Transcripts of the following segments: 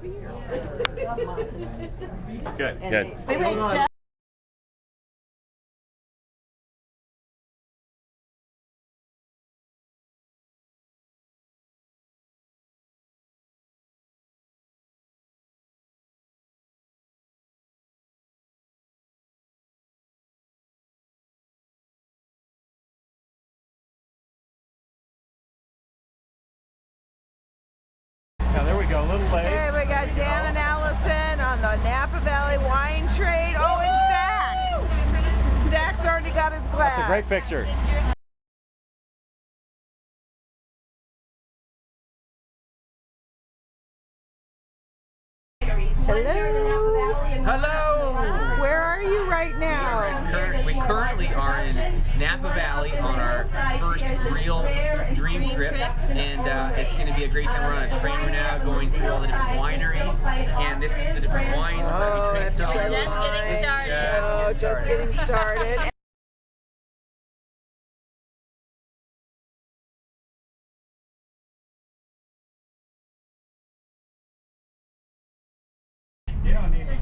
be here. Good, And good. Now there we go, a little late. Hey, we got Dan and Allison on the Napa Valley Wine Trade. Oh, and Zach. Zach's already got his glass. That's a great picture. Hello. Hello! Where are you right now? We currently are in Napa Valley on our first real dream trip, and it's going to be a great time. We're on a train right now going through all the different wineries, and this is the different wines we're going to be trying. Just getting started.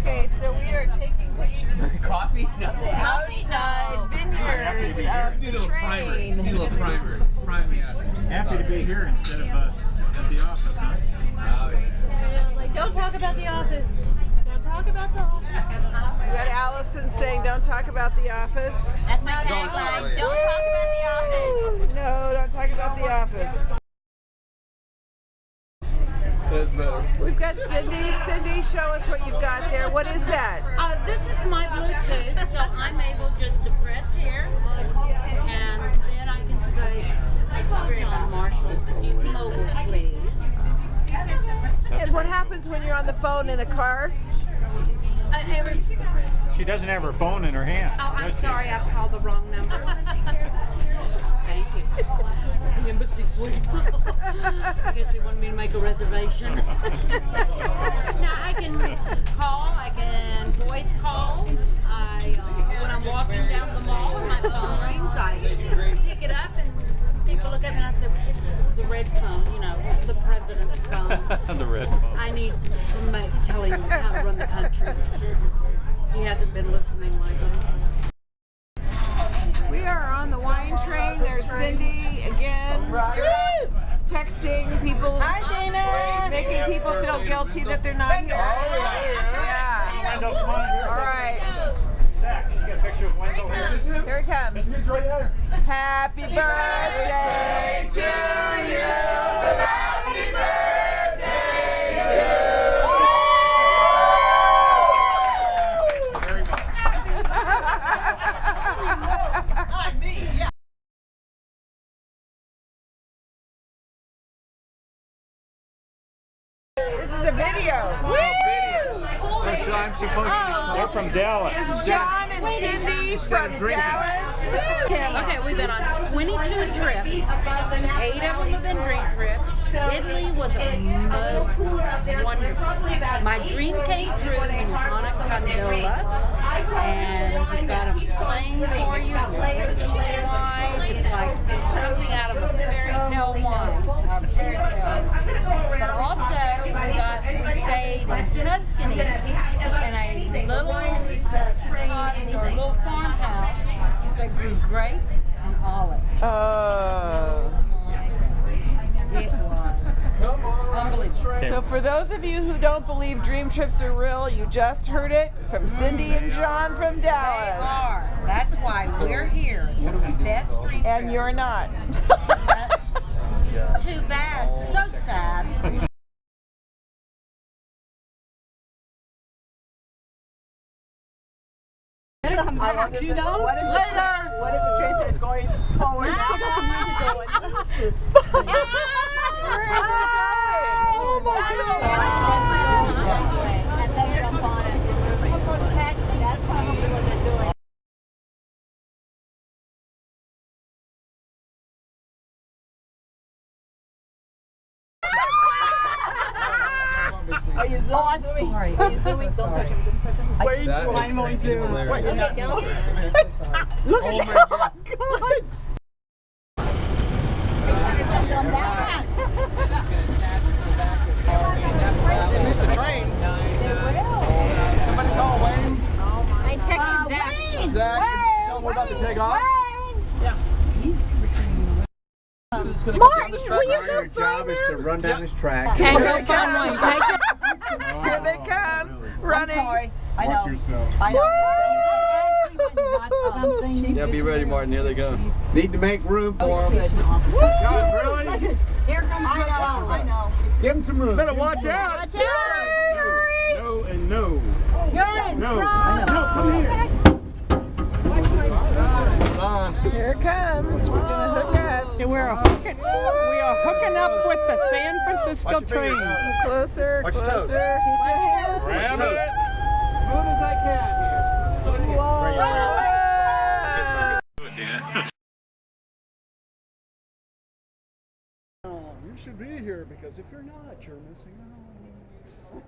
Okay, so we are taking pictures Coffee? No. of the outside vineyards of the train. Do a little primer. Prime me out. Happy to be here instead of at the office, huh? Oh, yeah. Like, don't talk about the office. Don't talk about the office. We got Allison saying, "Don't talk about the office." That's my tagline. Don't talk about the office. No, don't talk about the office. That's better. We've got Cindy. Cindy, show us what you've got there. What is that? This is my Bluetooth, so I'm able just to press here, and then I can say, call John Marshall, mobile, please. And what happens when you're on the phone in a car? She doesn't have her phone in her hand. Oh, I'm does she? sorry, I've called the wrong number. Thank you. The Embassy Suites. I guess they wanted me to make a reservation. Now I can call, I can voice call. When I'm walking down the mall and my phone rings, I pick it up and people look at me and I say, it's the red phone, you know, the president's phone. The red phone. I need to tell him how to run the country. He hasn't been listening lately. We are on the wine train. There's Cindy again. Texting people. Hi, Dana. Making people feel guilty that they're not here. Yeah. Wendell, come on here. All right. Zach, can you get a picture of Wendell here? Here he comes. He's right there. Happy birthday to you. Happy birthday to you. Very much. This is a video. So I'm supposed to be talking. We're from Dallas. This is John and Cindy from Dallas. Okay, we've been on 22 trips. 8 of them have been dream trips. Italy was a most wonderful. My dream came true in on a gondola, and we've got a plane for you. Wine. It's like something out of a fairy tale wine. Fairy tale. But also, we stayed in Tuscany in a little cottage or a little farmhouse that grew grapes and olives. Oh. It was unbelievable. So for those of you who don't believe dream trips are real, you just heard it from Cindy and John from They Dallas. are. That's why we're here. Best dream And trips. you're not. Too bad. So sad. $2 later. What if the train starts going forward now? Where is it going? Oh my goodness. And then jump on it. That's probably what they're doing. Are you zooming? Oh, I'm sorry. Are you zooming? Don't touch him. Don't touch him. Wait, mine won't zoom. Okay, don't. Look at that. Oh, God. Come back. They missed the train. Martin, will you go Your job is to run down this track. Can't go find one. Here they come, running. Sorry. I Watch know. yourself. I know. Yeah, be ready, Martin. Here they go. Need to make room for them. Here comes I know. Give them some room. Better watch out. Watch out! No and no. You're in No. trouble! No, come here. Here it comes. We're gonna hook up. And we are hooking up with the San Francisco train. Closer, Watch your toes. closer. Keep your hands. Ram it. Smooth as I can here. You should be here because if you're not, you're missing out.